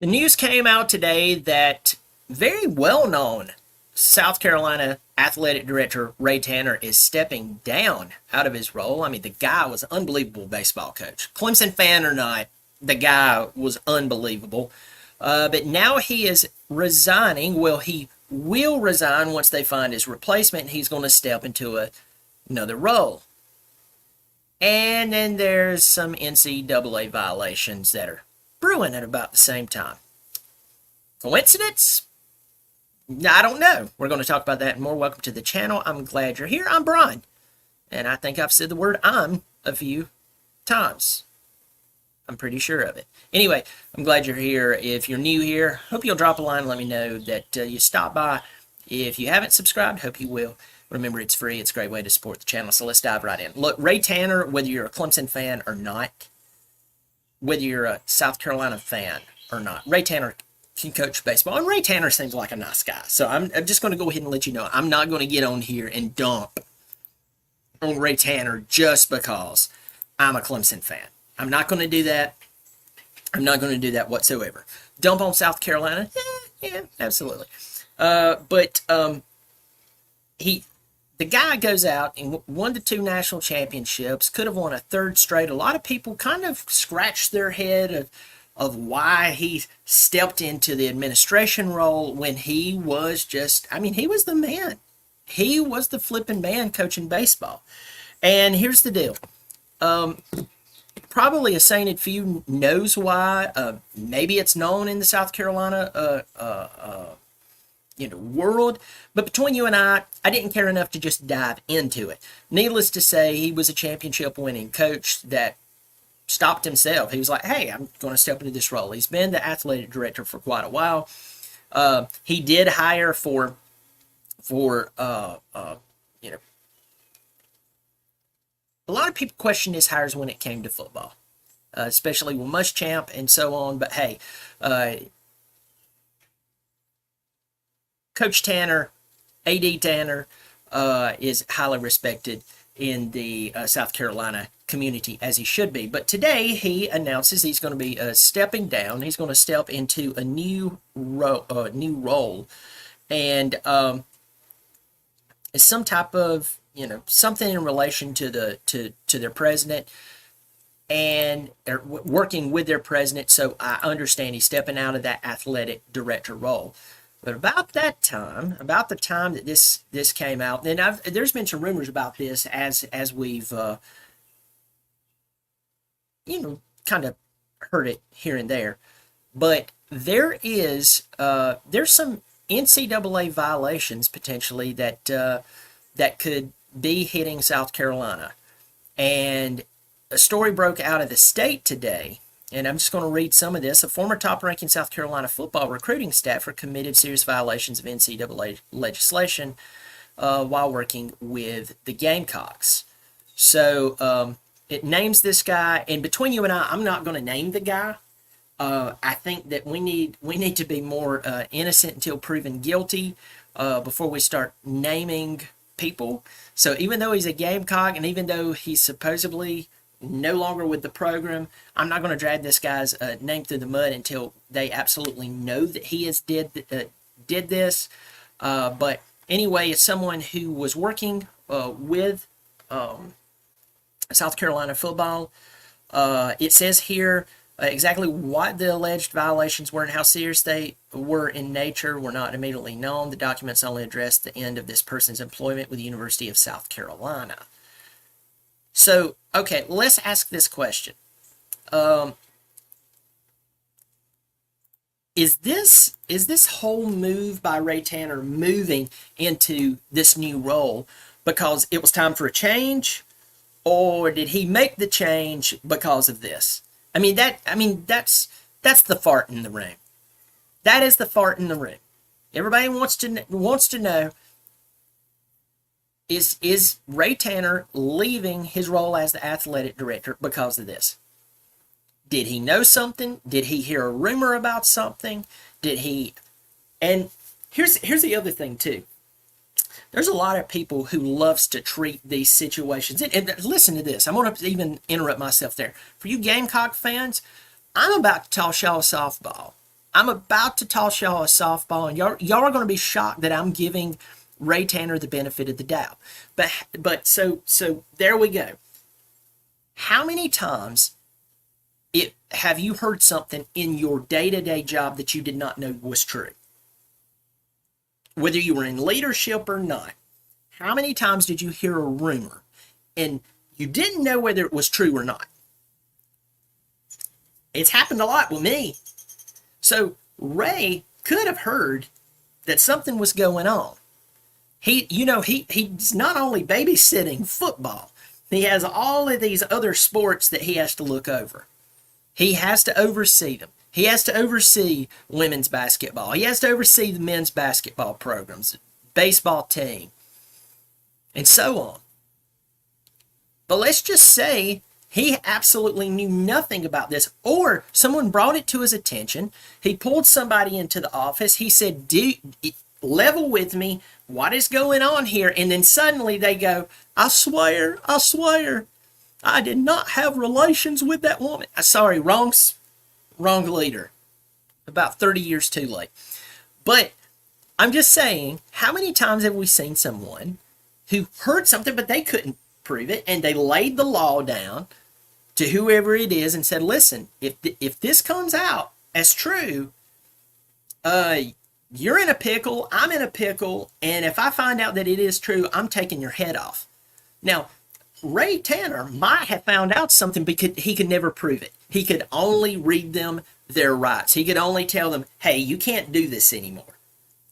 The news came out today that very well-known South Carolina athletic director Ray Tanner is stepping down out of his role. I mean, the guy was an unbelievable baseball coach. Clemson fan or not, the guy was unbelievable. But now he is resigning. Well, he will resign once they find his replacement. He's going to step into another role. And then there's some NCAA violations that are brewing at about the same time. Coincidence? I don't know. We're going to talk about that and more. Welcome to the channel. I'm glad you're here. I'm Brian. And I think I've said the word "I'm" a few times. I'm pretty sure of it. Anyway, I'm glad you're here. If you're new here, hope you'll drop a line and let me know that you stopped by. If you haven't subscribed, hope you will. Remember, it's free. It's a great way to support the channel. So let's dive right in. Look, Ray Tanner, whether you're a Clemson fan or not, whether you're a South Carolina fan or not, Ray Tanner can coach baseball. And Ray Tanner seems like a nice guy. So I'm just going to go ahead and let you know, I'm not going to get on here and dump on Ray Tanner just because I'm a Clemson fan. I'm not going to do that. I'm not going to do that whatsoever. Dump on South Carolina? Yeah, absolutely. The guy goes out and won the 2 national championships, could have won a 3rd straight. A lot of people kind of scratched their head of why he stepped into the administration role when he was just, I mean, he was the man. He was the flipping man coaching baseball. And here's the deal. Probably a sainted few knows why. Maybe it's known in the South Carolina world, but between you and I didn't care enough to just dive into it. Needless to say, he was a championship winning coach that stopped himself. He was like, hey, I'm going to step into this role. He's been the athletic director for quite a while. He did hire for a lot of people questioned his hires when it came to football, especially with Muschamp and so on. But hey, Coach Tanner, AD Tanner, is highly respected in the South Carolina community, as he should be. But today he announces he's going to be stepping down. He's going to step into a new role, and it's some type of something in relation to their president and working with their president. So I understand he's stepping out of that athletic director role. But about the time that this came out, and there's been some rumors about this as we've kind of heard it here and there. But there's some NCAA violations potentially that could be hitting South Carolina, and a story broke out of the state today. And I'm just going to read some of this. A former top-ranking South Carolina football recruiting staffer committed serious violations of NCAA legislation while working with the Gamecocks. So it names this guy. And between you and I'm not going to name the guy. I think that we need to be more innocent until proven guilty before we start naming people. So even though he's a Gamecock and even though he's supposedly no longer with the program, I'm not going to drag this guy's name through the mud until they absolutely know that he has did this. But anyway, it's someone who was working with South Carolina football. It says here exactly what the alleged violations were and how serious they were in nature were not immediately known. The documents only address the end of this person's employment with the University of South Carolina. So, okay, let's ask this question. Is this whole move by Ray Tanner moving into this new role because it was time for a change, or did he make the change because of this? That's the fart in the room. That is the fart in the room. Everybody wants to know. Is Ray Tanner leaving his role as the athletic director because of this? Did he know something? Did he hear a rumor about something? Did he? And here's the other thing too. There's a lot of people who loves to treat these situations. And listen to this. I'm going to even interrupt myself there. For you Gamecock fans, I'm about to toss y'all a softball. I'm about to toss y'all a softball, and y'all are going to be shocked that I'm giving Ray Tanner the benefit of the doubt. So there we go. How many times have you heard something in your day-to-day job that you did not know was true? Whether you were in leadership or not, how many times did you hear a rumor and you didn't know whether it was true or not? It's happened a lot with me. So Ray could have heard that something was going on. He's not only babysitting football, he has all of these other sports that he has to look over. He has to oversee them. He has to oversee women's basketball. He has to oversee the men's basketball programs, baseball team, and so on. But let's just say he absolutely knew nothing about this, or someone brought it to his attention. He pulled somebody into the office. He said, level with me. What is going on here? And then suddenly they go, I swear, I did not have relations with that woman. Sorry, wrong leader. About 30 years too late. But I'm just saying, how many times have we seen someone who heard something but they couldn't prove it, and they laid the law down to whoever it is and said, listen, if this comes out as true, you're in a pickle, I'm in a pickle, and if I find out that it is true, I'm taking your head off. Now, Ray Tanner might have found out something because he could never prove it. He could only read them their rights. He could only tell them, hey, you can't do this anymore.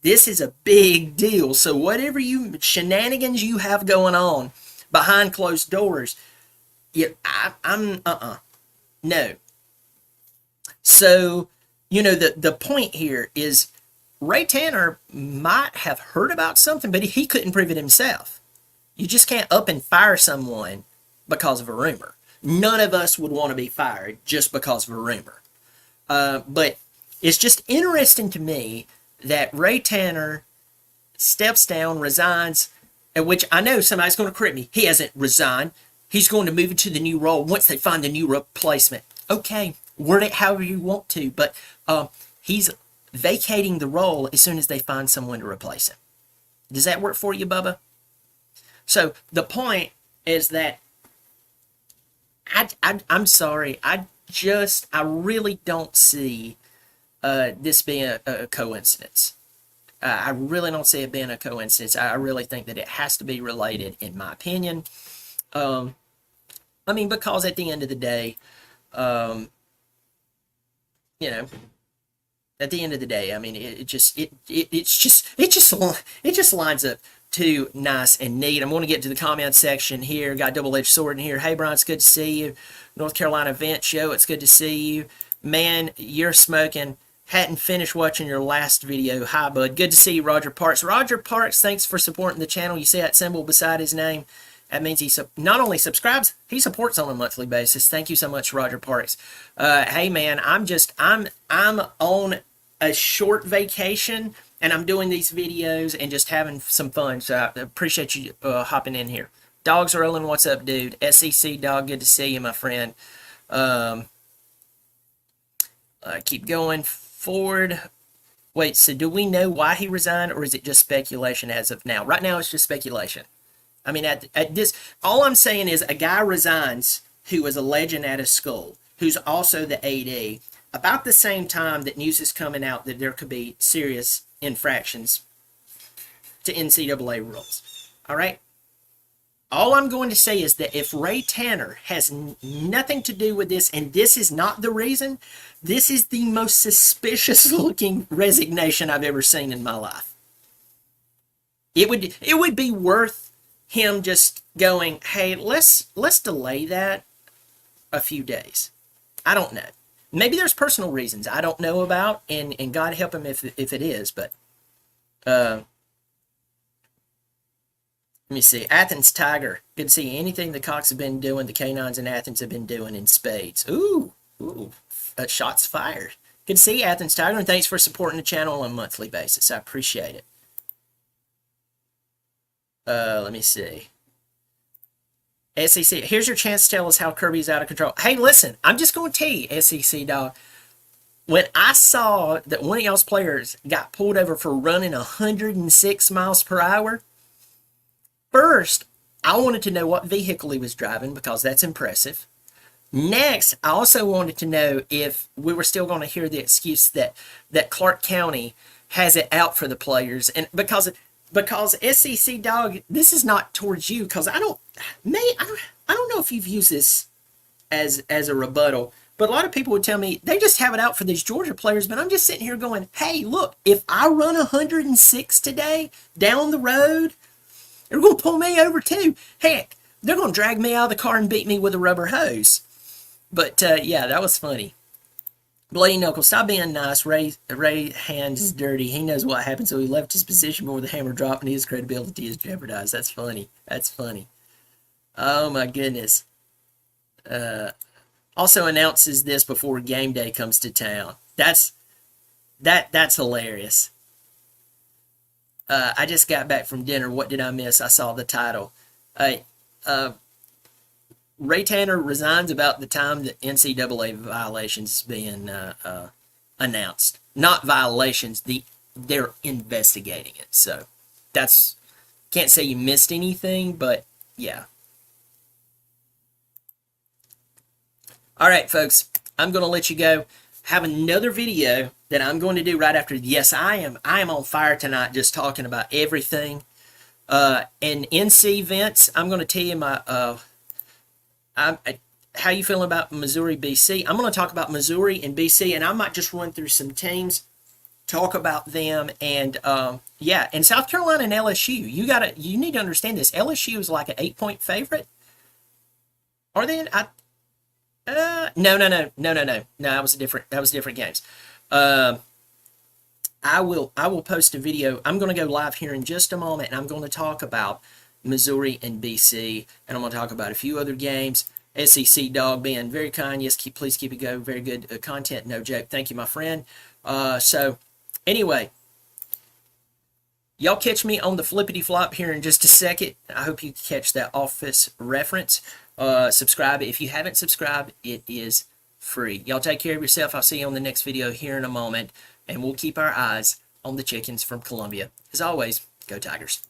This is a big deal. So whatever shenanigans you have going on behind closed doors, no. So, the point here is Ray Tanner might have heard about something, but he couldn't prove it himself. You just can't up and fire someone because of a rumor. None of us would want to be fired just because of a rumor. But it's just interesting to me that Ray Tanner steps down, resigns, at which I know somebody's going to correct me. He hasn't resigned. He's going to move into the new role once they find the new replacement. Okay, word it however you want to, but he's vacating the role as soon as they find someone to replace him. Does that work for you, Bubba? So the point is that I'm sorry. I really don't see this being a coincidence. I really don't see it being a coincidence. I really think that it has to be related, in my opinion. Because at the end of the day, at the end of the day, it just lines up too nice and neat. I'm going to get to the comment section here. Got a double-edged sword in here. Hey, Brian, it's good to see you. North Carolina Event Show, it's good to see you. Man, you're smoking. Hadn't finished watching your last video. Hi, bud. Good to see you, Roger Parks. Roger Parks, thanks for supporting the channel. You see that symbol beside his name? That means he not only subscribes, he supports on a monthly basis. Thank you so much, Roger Parks. Hey, man, I'm on a short vacation, and I'm doing these videos and just having some fun. So I appreciate you hopping in here. Dogs rolling, what's up, dude? SEC Dog, good to see you, my friend. Keep going forward. Wait, so do we know why he resigned, or is it just speculation as of now? Right now, it's just speculation. At this, all I'm saying is a guy resigns who is a legend at his school, who's also the AD, about the same time that news is coming out that there could be serious infractions to NCAA rules. All right? All I'm going to say is that if Ray Tanner has nothing to do with this, and this is not the reason, this is the most suspicious-looking resignation I've ever seen in my life. It would be worth him just going, hey, let's delay that a few days. I don't know. Maybe there's personal reasons I don't know about, and God help him if it is, but let me see. Athens Tiger. Good to see you. Anything the Cox have been doing, the Canines in Athens have been doing in spades. Ooh. Shots fired. Good to see you, Athens Tiger, and thanks for supporting the channel on a monthly basis. I appreciate it. Let me see. SEC, here's your chance to tell us how Kirby's out of control. Hey, listen, I'm just going to tell you, SEC dog, when I saw that one of y'all's players got pulled over for running 106 miles per hour, first, I wanted to know what vehicle he was driving because that's impressive. Next, I also wanted to know if we were still going to hear the excuse that Clark County has it out for the players, and because SEC dog, this is not towards you because I don't know if you've used this as a rebuttal, but a lot of people would tell me they just have it out for these Georgia players. But I'm just sitting here going, hey, look, if I run 106 today down the road, they're going to pull me over too. Heck, they're going to drag me out of the car and beat me with a rubber hose. But yeah, that was funny. Bloody Knuckles, stop being nice. Ray hands dirty. He knows what happened, so he left his position before the hammer dropped, and his credibility is jeopardized. That's funny. That's funny. Oh my goodness. Also announces this before game day comes to town. That's hilarious. I just got back from dinner. What did I miss? I saw the title. Ray Tanner resigns about the time that NCAA violations being announced. Not violations. They're investigating it. So that's, can't say you missed anything, but yeah. All right, folks, I'm going to let you go. Have another video that I'm going to do right after. Yes, I am on fire tonight, just talking about everything. And NC events, I'm going to tell you my how you feeling about Missouri, BC. I'm going to talk about Missouri and BC, and I might just run through some teams, talk about them, and yeah, and South Carolina and LSU. You need to understand this. LSU is like an 8-point favorite. Are they? No. That was different games. I will post a video. I'm going to go live here in just a moment, and I'm going to talk about Missouri and BC, and I'm going to talk about a few other games. SEC dog being very kind. Yes, please keep it going. Very good content. No joke. Thank you, my friend. So anyway, y'all catch me on the flippity flop here in just a second. I hope you catch that Office reference. Subscribe. If you haven't subscribed, it is free. Y'all take care of yourself. I'll see you on the next video here in a moment, and we'll keep our eyes on the chickens from Columbia. As always, go Tigers.